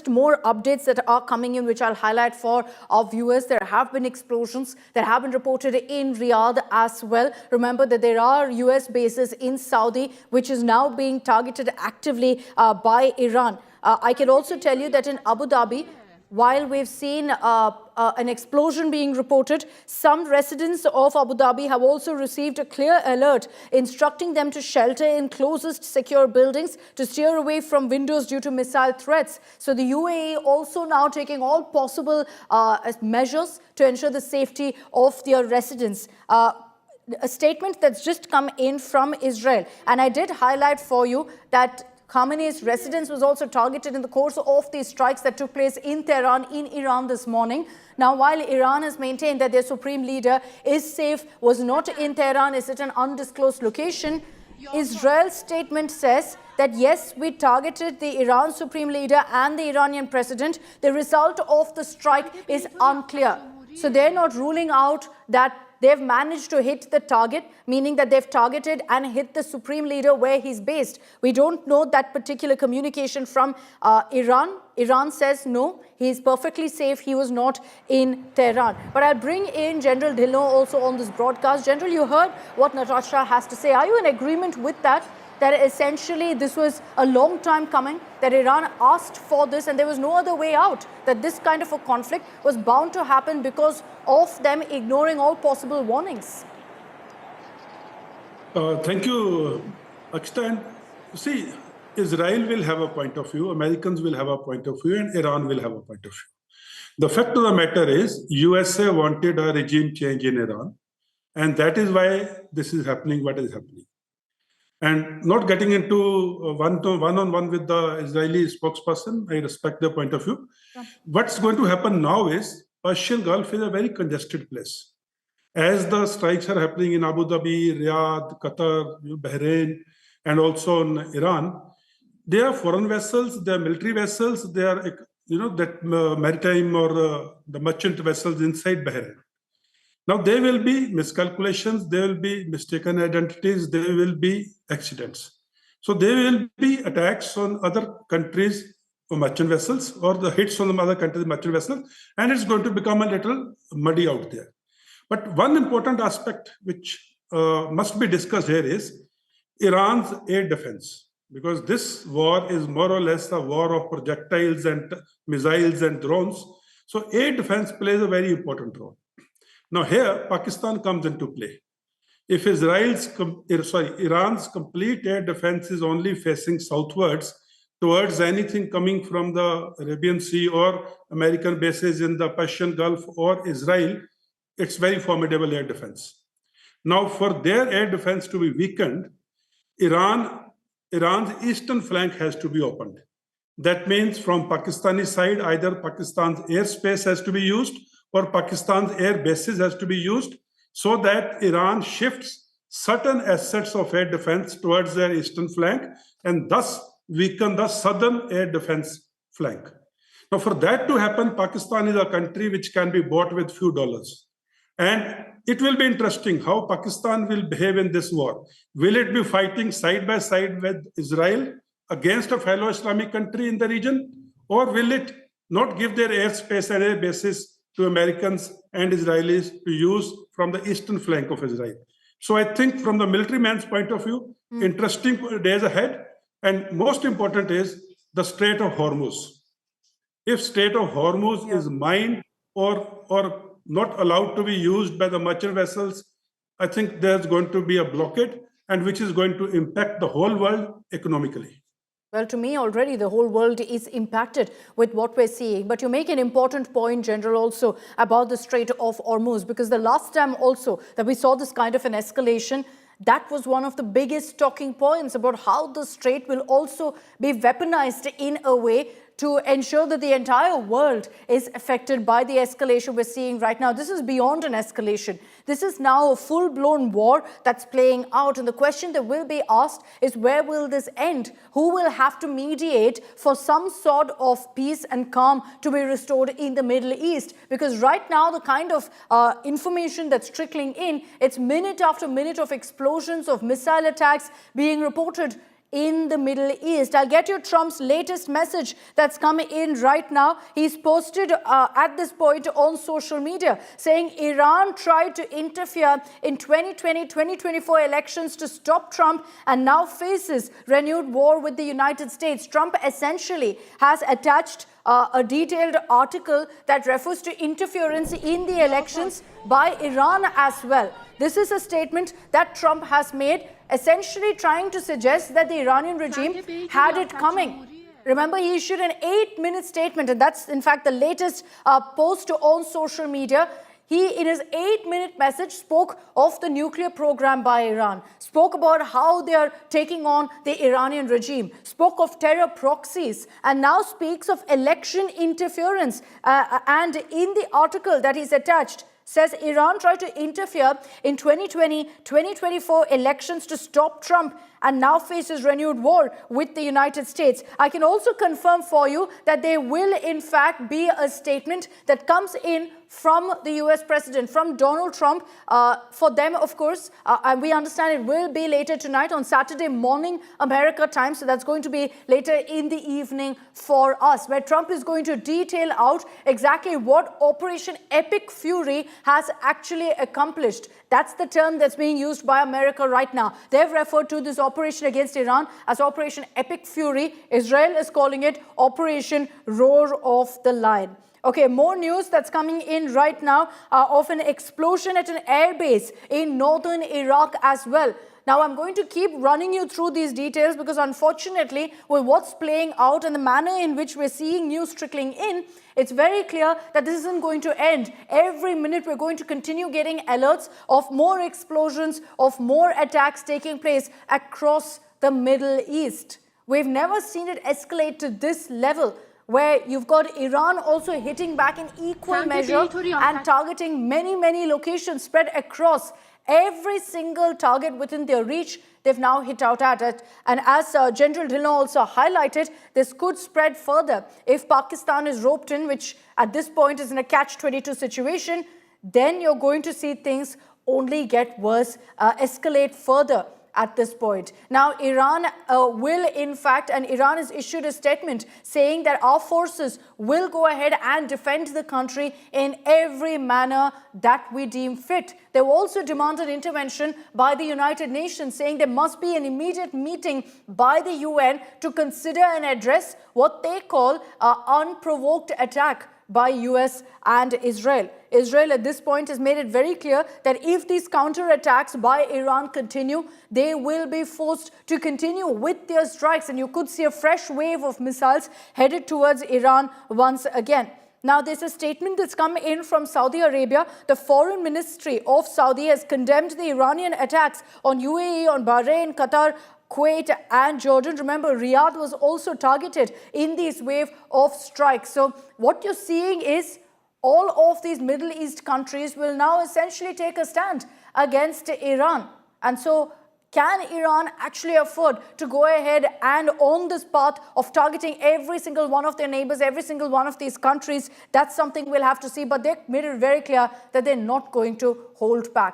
just more updates that are coming in, which I'll highlight for our viewers. There have been explosions that have been reported in Riyadh as well. Remember that there are US bases in Saudi, which is now being targeted actively by Iran. I can also tell you that in Abu Dhabi, while we've seen an explosion being reported, some residents of Abu Dhabi have also received a clear alert instructing them to shelter in closest secure buildings to steer away from windows due to missile threats. So the UAE also now taking all possible measures to ensure the safety of their residents. A statement that's just come in from Israel, and I did highlight for you that Khamenei's residence was also targeted in the course of these strikes that took place in Tehran, in Iran this morning. Now, while Iran has maintained that their supreme leader is safe, was not in Tehran, is at an undisclosed location, Israel's statement says that yes, we targeted the Iran supreme leader and the Iranian president. The result of the strike is unclear. So they're not ruling out that they've managed to hit the target, meaning that they've targeted and hit the supreme leader where he's based. We don't know that particular communication from Iran. Iran says no, he's perfectly safe. He was not in Tehran. But I'll bring in General Dhillon also on this broadcast. General, you heard what Natasha has to say. Are you in agreement with that? That essentially this was a long time coming, that Iran asked for this and there was no other way out, that this kind of a conflict was bound to happen because of them ignoring all possible warnings? Thank you, Akshita. See, Israel will have a point of view, Americans will have a point of view, and Iran will have a point of view. The fact of the matter is, USA wanted a regime change in Iran, and that is why this is happening, what is happening. And not getting into one-on-one with the Israeli spokesperson, I respect their point of view. Yeah. What's going to happen now is, Persian Gulf is a very congested place. As the strikes are happening in Abu Dhabi, Riyadh, Qatar, Bahrain, and also in Iran, there are foreign vessels, there are military vessels, there are, that maritime or the merchant vessels inside Bahrain. Now, there will be miscalculations, there will be mistaken identities, there will be accidents. So there will be attacks on other countries' merchant vessels or the hits on the other countries' merchant vessels, and it's going to become a little muddy out there. But one important aspect which must be discussed here is Iran's air defense, because this war is more or less a war of projectiles and missiles and drones. So air defense plays a very important role. Now here, Pakistan comes into play. If Iran's complete air defense is only facing southwards towards anything coming from the Arabian Sea or American bases in the Persian Gulf or Israel, it's very formidable air defense. Now, for their air defense to be weakened, Iran's eastern flank has to be opened. That means from Pakistani side, either Pakistan's airspace has to be used or Pakistan's air bases has to be used so that Iran shifts certain assets of air defense towards their eastern flank and thus weaken the southern air defense flank. Now, for that to happen, Pakistan is a country which can be bought with few dollars. And it will be interesting how Pakistan will behave in this war. Will it be fighting side by side with Israel against a fellow Islamic country in the region? Or will it not give their airspace and air bases to Americans and Israelis to use from the eastern flank of Israel? So I think from the military man's point of view, interesting days ahead. And most important is the Strait of Hormuz. If Strait of Hormuz is mined or not allowed to be used by the merchant vessels, I think there's going to be a blockade, and which is going to impact the whole world economically. Well, to me, already the whole world is impacted with what we're seeing. But you make an important point, General, also about the Strait of Hormuz, because the last time also that we saw this kind of an escalation, that was one of the biggest talking points about how the strait will also be weaponized in a way to ensure that the entire world is affected by the escalation we're seeing right now. This is beyond an escalation. This is now a full-blown war that's playing out. And the question that will be asked is, where will this end? Who will have to mediate for some sort of peace and calm to be restored in the Middle East? Because right now, the kind of information that's trickling in, it's minute after minute of explosions, of missile attacks being reported in the Middle East. I'll get you Trump's latest message that's coming in right now. He's posted at this point on social media saying Iran tried to interfere in 2020-2024 elections to stop Trump and now faces renewed war with the United States. Trump essentially has attached a detailed article that refers to interference in the elections by Iran as well. This is a statement that Trump has made, essentially trying to suggest that the Iranian regime had it coming. Remember, he issued an 8-minute statement, and that's in fact the latest post on social media. He, in his 8-minute message, spoke of the nuclear program by Iran, spoke about how they are taking on the Iranian regime, spoke of terror proxies, and now speaks of election interference. And in the article that is attached, says Iran tried to interfere in 2020-2024 elections to stop Trump and now faces renewed war with the United States. I can also confirm for you that there will in fact be a statement that comes in from the US president, from Donald Trump. For them, of course, and we understand it will be later tonight on Saturday morning America time. So that's going to be later in the evening for us, where Trump is going to detail out exactly what Operation Epic Fury has actually accomplished. That's the term that's being used by America right now. They've referred to this operation against Iran as Operation Epic Fury. Israel is calling it Operation Roar of the Lion. Okay, more news that's coming in right now of an explosion at an airbase in northern Iraq as well. Now, I'm going to keep running you through these details because unfortunately, with what's playing out and the manner in which we're seeing news trickling in, it's very clear that this isn't going to end. Every minute, we're going to continue getting alerts of more explosions, of more attacks taking place across the Middle East. We've never seen it escalate to this level, where you've got Iran also hitting back in equal measure and targeting many locations spread across. Every single target within their reach, they've now hit out at it. And as General Dillon also highlighted, this could spread further. If Pakistan is roped in, which at this point is in a catch-22 situation, then you're going to see things only get worse, escalate further at this point. Now, Iran will in fact, and Iran has issued a statement saying that our forces will go ahead and defend the country in every manner that we deem fit. They've also demanded intervention by the United Nations, saying there must be an immediate meeting by the UN to consider and address what they call an unprovoked attack by US and Israel. Israel at this point has made it very clear that if these counterattacks by Iran continue, they will be forced to continue with their strikes, and you could see a fresh wave of missiles headed towards Iran once again. Now, there's a statement that's come in from Saudi Arabia. The Foreign Ministry of Saudi has condemned the Iranian attacks on UAE, on Bahrain, Qatar, Kuwait and Jordan. Remember, Riyadh was also targeted in this wave of strikes. So what you're seeing is all of these Middle East countries will now essentially take a stand against Iran. And so can Iran actually afford to go ahead and on this path of targeting every single one of their neighbors, every single one of these countries? That's something we'll have to see. But they've made it very clear that they're not going to hold back.